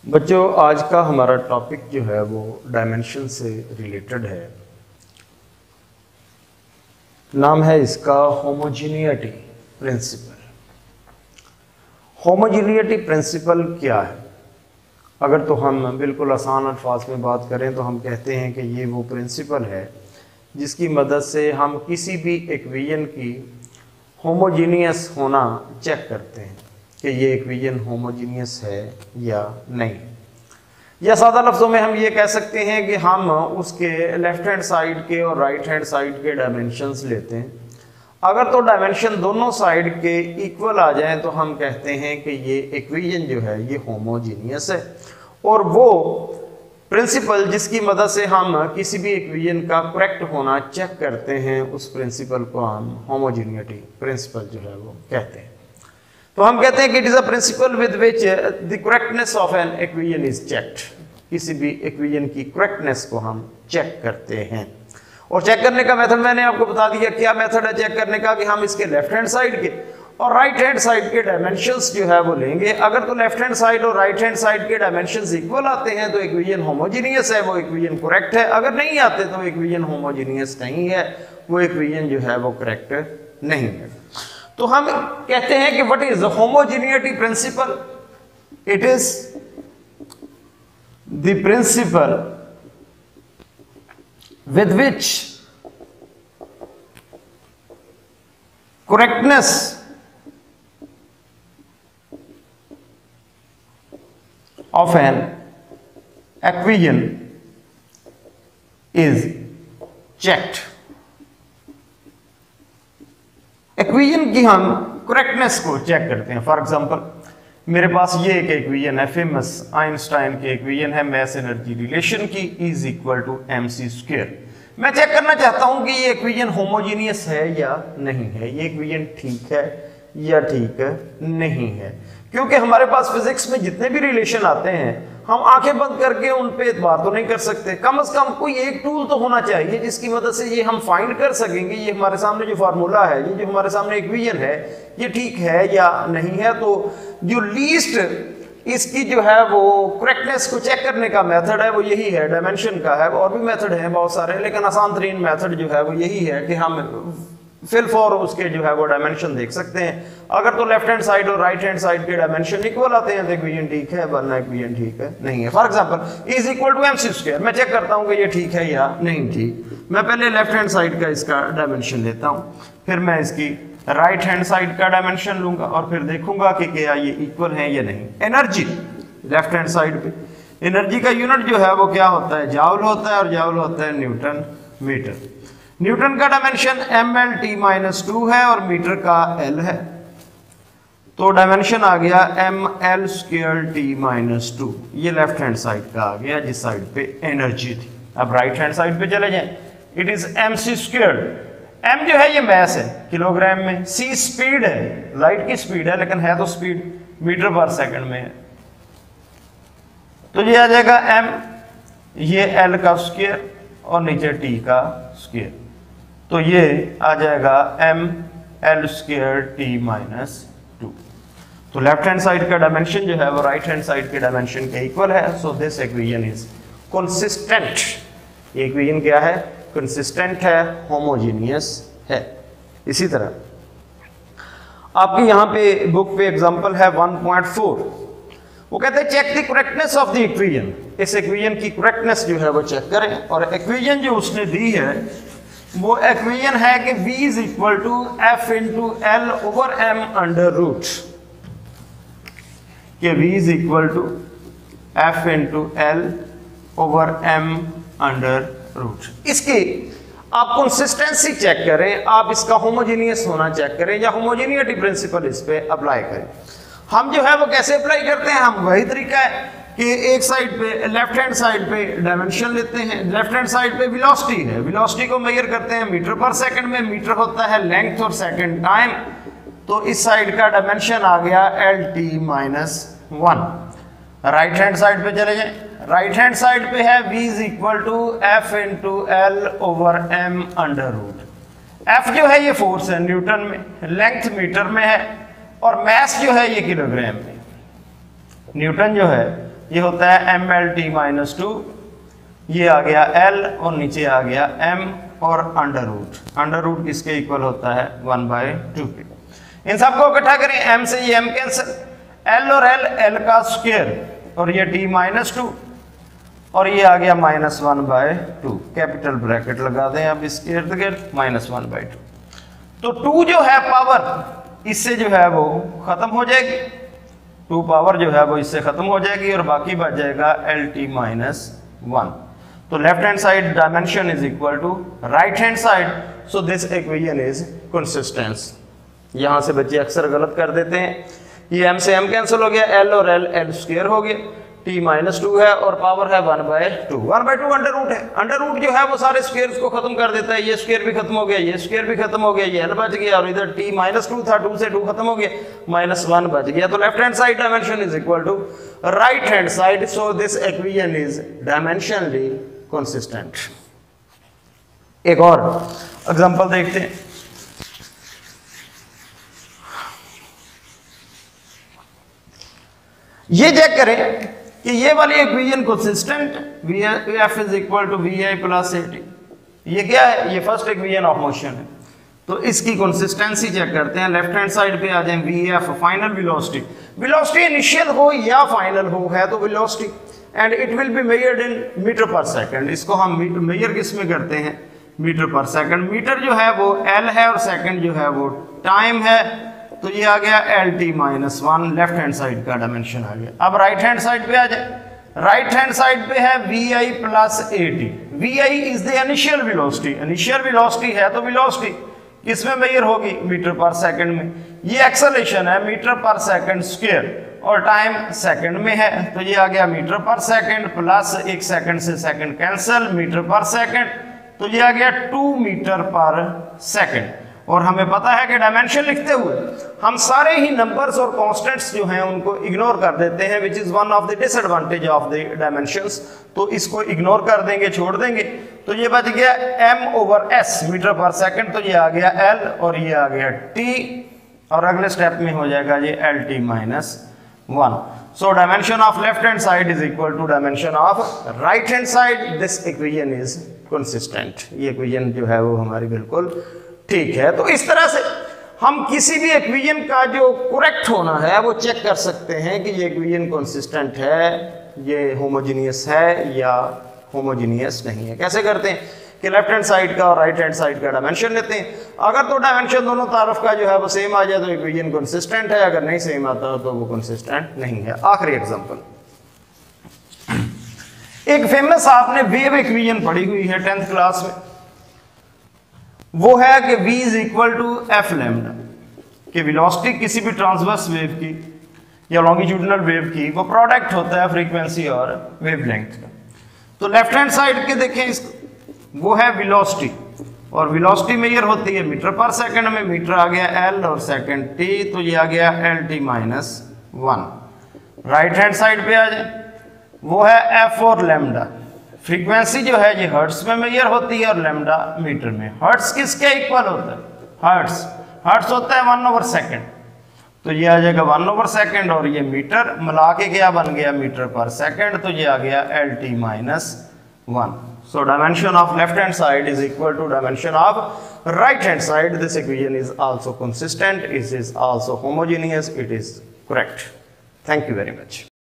बच्चों, आज का हमारा टॉपिक जो है वो डायमेंशन से रिलेटेड है। नाम है इसका होमोजीनियटी प्रिंसिपल। होमोजीनियटी प्रिंसिपल क्या है? अगर तो हम बिल्कुल आसान अल्फाज में बात करें तो हम कहते हैं कि ये वो प्रिंसिपल है जिसकी मदद से हम किसी भी इक्वेशन की होमोजीनियस होना चेक करते हैं कि ये इक्वेशन होमोजीनियस है या नहीं। या सादा लफ्ज़ों में हम ये कह सकते हैं कि हम उसके लेफ्ट हैंड साइड के और राइट हैंड साइड के डायमेंशंस लेते हैं। अगर तो डायमेंशन दोनों साइड के इक्वल आ जाएं तो हम कहते हैं कि ये इक्वेशन जो है ये होमोजीनियस है। और वो प्रिंसिपल जिसकी मदद से हम किसी भी इक्वेशन का करेक्ट होना चेक करते हैं, उस प्रिंसिपल को हम होमोजीनियटी प्रिंसिपल जो है वो कहते हैं। तो हम कहते हैं कि it is a principle with which the correctness of an equation is checked. किसी भी इक्वेशन की करेक्टनेस को हम चेक करते हैं। और चेक करने का मेथड मैंने आपको बता दिया। क्या मेथड है चेक करने का? कि हम इसके लेफ्ट हैंड साइड के और राइट हैंड साइड के डायमेंशंस जो है वो लेंगे। अगर तो लेफ्ट हैंड साइड और राइट हैंड साइड के डायमेंशंस इक्वल आते हैं तो इक्वेशन होमोजीनियस है, वो इक्वेशन करेक्ट है। अगर नहीं आते तो इक्वेशन होमोजीनियस नहीं है, वो इक्वेशन जो है वो करेक्ट नहीं है। तो हम कहते हैं कि what is the homogeneity principle? It is the principle with which correctness of an equation is checked। Equation की हम करेक्टनेस को चेक करते हैं। फॉर एग्जांपल मेरे पास ये एक इक्वेशन है, फेमस आइंस्टाइन की इक्वेशन है मैस एनर्जी रिलेशन की, इज इक्वल टू mc²। मैं चेक करना चाहता हूं कि ये इक्वेशन होमोजीनियस है या नहीं है, ये इक्वेशन ठीक है या ठीक नहीं है। क्योंकि हमारे पास फिजिक्स में जितने भी रिलेशन आते हैं हम आंखें बंद करके उन पे एतबार तो नहीं कर सकते। कम से कम कोई एक टूल तो होना चाहिए जिसकी मदद से ये हम फाइंड कर सकेंगे ये हमारे सामने जो फार्मूला है, ये जो हमारे सामने इक्वेशन है, ये ठीक है या नहीं है। तो जो लीस्ट इसकी जो है वो करेक्टनेस को चेक करने का मेथड है वो यही है, डायमेंशन का है। और भी मेथड है बहुत सारे, लेकिन आसान तरीन मेथड जो है वो यही है कि हम फिल फॉर उसके जो है वो डायमेंशन देख सकते हैं। अगर तो लेफ्ट हैंड साइड और राइट हैंड साइड के डायमेंशन इक्वल आते हैं तो इक्वेशन ठीक है, वरना इक्वेशन ठीक है नहीं है। For example is equal to mc²। मैं चेक करता हूं कि ये ठीक है या नहीं ठीक। मैं पहले लेफ्ट हैंड साइड का इसका डायमेंशन लेता हूं, फिर मैं इसकी राइट हैंड साइड का डायमेंशन लूंगा और फिर देखूंगा कि क्या ये इक्वल है या नहीं। एनर्जी लेफ्ट हैंड साइड पे, एनर्जी का यूनिट जो है वो क्या होता है? जाउल होता है, और जाउल होता है न्यूटन मीटर। न्यूटन का डायमेंशन mL/T-2 है और मीटर का L है, तो डायमेंशन आ गया mL²T-2। ये लेफ्ट हैंड साइड का आ गया जिस साइड पे एनर्जी थी। अब राइट हैंड साइड पे चले जाएं, इट इज mc²। m जो है ये मैस है किलोग्राम में, c स्पीड है, लाइट की स्पीड है, लेकिन है तो स्पीड मीटर पर सेकंड में है। तो ये आ जाएगा m, ये l का स्क्वायर और नीचे t का स्क्वायर, तो ये आ जाएगा mL²T-2। तो लेफ्ट हैंड साइड का डायमेंशन जो है वो राइट हैंड साइड के डायमेंशन के इक्वल है। सो दिस इक्वेशन इज कंसिस्टेंट। ये इक्वेशन क्या है? कंसिस्टेंट है, होमोजीनियस है। इसी तरह आपकी यहाँ पे बुक पे एग्जांपल है 1.4। वो कहते हैं check the correctness of the equation. इस इक्वेशन की करेक्टनेस जो है वो चेक करें। और इक्वेशन जो उसने दी है वो इक्वेशन है कि v is equal to f into l over m under root, कि v is equal to f into l over m under root. इसकी आप कंसिस्टेंसी चेक करें, आप इसका होमोजीनियस होना चेक करें या होमोजीनियटी प्रिंसिपल इस पे अप्लाई करें। हम जो है वो कैसे अप्लाई करते हैं? हम वही तरीका है कि एक साइड पे लेफ्ट हैंड साइड पे डायमेंशन लेते हैं। लेफ्ट हैंड साइड पे वेलोसिटी है, वेलोसिटी को मेजर करते हैं मीटर पर सेकंड में। मीटर होता है लेंथ और सेकंड टाइम, तो इस साइड का डायमेंशन आ गया LT-1। राइट हैंड साइड पे चले जाएं, राइट हैंड साइड पे है v is equal to f into l over m under root. f जो है ये फोर्स है न्यूटन में, लेंथ मीटर में है, और मैस जो है ये किलोग्राम में। न्यूटन जो है ये होता है ml(t-2), ये आ गया l और नीचे आ गया m और अंडर रूट किसके इक्वल होता है 1/2 के। इन सबको इकट्ठा करें, m से ये m कैंसिल, l और l का स्क्वायर और ये t-2 और ये आ गया -1/2, कैपिटल ब्रैकेट लगा दें अब इसके इर्द गिर्द -1/2। तो 2 जो है पावर इससे जो है वो खत्म हो जाएगी, 2 पावर जो है वो इससे खत्म हो जाएगी और बाकी बच जाएगा LT-1। तो left hand side dimension is equal to right hand side, so this equation is consistence. यहां से बच्चे अक्सर गलत कर देते हैं, ये m से m कैंसिल हो गया, l और l स्क्वायर हो गया, t-2 है और पावर है 1/2। 1/2 अंडर रूट है, अंडर रूट जो है वो सारे स्क्वायर्स को खत्म कर देता है, ये स्क्वायर भी खत्म हो गया, ये स्क्वायर भी खत्म हो गया, ये l बच गया और इधर t-2 था, 2 से 2 खत्म हो गया, -1 बच गया। तो left hand side dimension is equal to right hand side, so this equation is dimensionally consistent. एक और एग्जांपल देखते हैं। ये चेक करें कि ये वाली equation consistent, F is equal to VI plus AT, ये क्या है, ये फर्स्ट इक्वेशन ऑफ मोशन है। तो इसकी कंसिस्टेंसी चेक करते हैं। लेफ्ट हैंड साइड पे आ जाए, VF final velocity, velocity initial हो या फाइनल हो है तो velocity, and it will be measured in metre per second. इसको हम मेजर किस में करते हैं, मीटर पर सेकंड। मीटर जो है वो L है और सेकंड जो है वो टाइम है, तो ये आ गया LT-1, लेफ्ट हैंड साइड का डायमेंशन आ गया। अब राइट हैंड साइड पे आ जाए, राइट हैंड साइड पे है VI plus AT। VI is the initial velocity, initial velocity है तो वेलोसिटी किस में मेजर होगी, मीटर पर सेकंड में। ये एक्सेलरेशन है मीटर पर सेकंड स्क्वायर और टाइम सेकंड में है, तो ये आ गया metre per second plus 1 second से second cancel, metre per second, तो ये आ गया 2 मीटर पर सेकंड। और हमें पता है कि डायमेंशन लिखते हुए हम सारे ही नंबर्स और कांस्टेंट्स जो हैं उनको इग्नोर कर देते हैं, which is one of the disadvantage of the dimensions. तो इसको इग्नोर कर देंगे, छोड़ देंगे, तो ये बच गया m/s मीटर पर सेकंड, तो ये आ गया l और ये आ गया t, और अगले स्टेप में हो जाएगा ये LT-1। So dimension of left hand side is equal to dimension of right hand side, this equation is consistent. ये इक्वेशन जो है वो हमारी बिल्कुल ठीक है। तो इस तरह से हम किसी भी इक्वेशन का जो करेक्ट होना है वो चेक कर सकते हैं कि ये इक्वेशन कंसिस्टेंट है, ये होमोजेनियस है या होमोजेनियस नहीं है। कैसे करते हैं कि लेफ्ट हैंड साइड का और राइट हैंड साइड का डायमेंशन लेते हैं, अगर तो डायमेंशन दोनों तरफ का जो है वो सेम आ जाए तो इक्वेशन कंसिस्टेंट है, अगर नहीं सेम आता तो वो कंसिस्टेंट नहीं है। आखिरी एग्जांपल, एक फेमस आपने वेव इक्वेशन पढ़ी हुई है 10th क्लास में, वो है कि v is equal to f lambda, कि वेलोसिटी किसी भी ट्रांसवर्स वेव की या लॉन्गिट्यूडिनल वेव की वो प्रोडक्ट होता है फ्रीक्वेंसी और वेवलेंथ का। तो लेफ्ट हैंड साइड के देखें इसको, वो है वेलोसिटी और वेलोसिटी मेजर होती है मीटर पर सेकंड में, मीटर आ गया l और सेकंड t, तो ये आ गया LT-1। राइट हैंड साइड पे आ जाए, वो है f और लैम्डा, फ्रीक्वेंसी जो है ये हर्ट्स में मेजर होती है और लैम्डा मीटर में। हर्ट्स किसके इक्वल होता है, हर्ट्स होता है 1/सेकंड, तो ये आ जाएगा 1/सेकंड और ये मीटर मिला के क्या बन गया, मीटर पर सेकंड, तो ये आ गया LT-1। So dimension of left hand side is equal to dimension of right hand side. This equation is also consistent, it is also homogeneous, it is correct. Thank you very much.